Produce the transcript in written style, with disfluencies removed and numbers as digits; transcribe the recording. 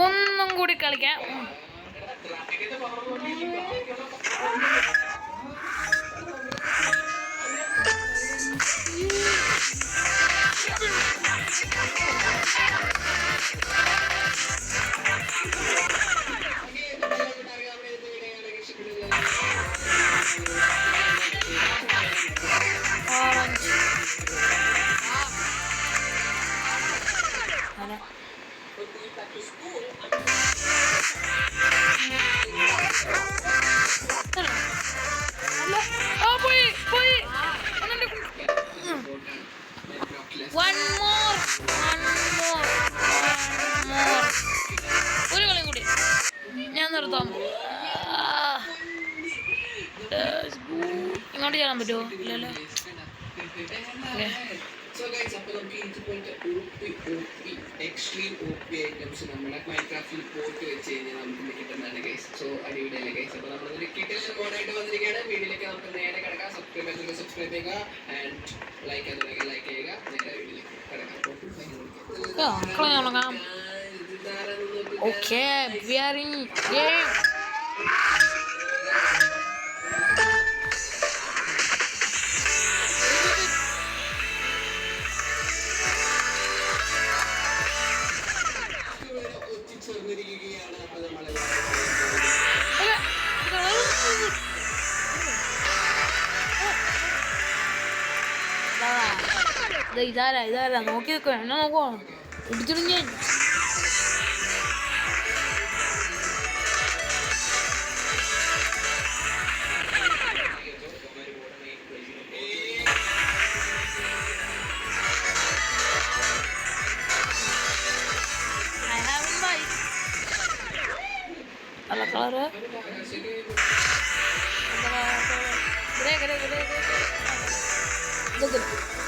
ഒന്നും കൂടി കളിക്കാം. One more. ഒരു കളിയും കൂടി ഞാൻ നിർത്താം. ഇങ്ങോട്ട് ചെയ്യാൻ പറ്റുമോ? ഇല്ലല്ലോ. സോ ഗൈസ്, അപ്പോൾ നമുക്ക് ഇതുപോലത്തെ എക്സ്ട്രീം OP ഐറ്റംസ് നമ്മുടെ മൈൻക്രാഫ്റ്റിൽ പോയിട്ട് വെച്ച് കഴിഞ്ഞാൽ നമുക്ക് കിട്ടുന്നതാണ് ഗൈസ്. സോ അടിപൊളിയല്ലേ ഗൈസ്? അപ്പോൾ നമ്മളൊരു കിട്ടിയ മോഡായിട്ട് വന്നിരിക്കുകയാണ്. വീഡിയോയിലേക്ക് നമുക്ക് നേരെ കിടക്കാം. സബ്സ്ക്രൈബ് ചെയ്യുക ആൻഡ് ലൈക്ക് ചെയ്യുക. നേരെ വീഡിയോയിലേക്ക് കിടക്കാം. Okay, we are in game. ഇതാരാ നോക്കി നിൽക്കോ? എന്നെ നോക്കുവാ ഇടിച്ചിടും ഞാൻ. നല്ല കളറ് ഇതൊക്കെ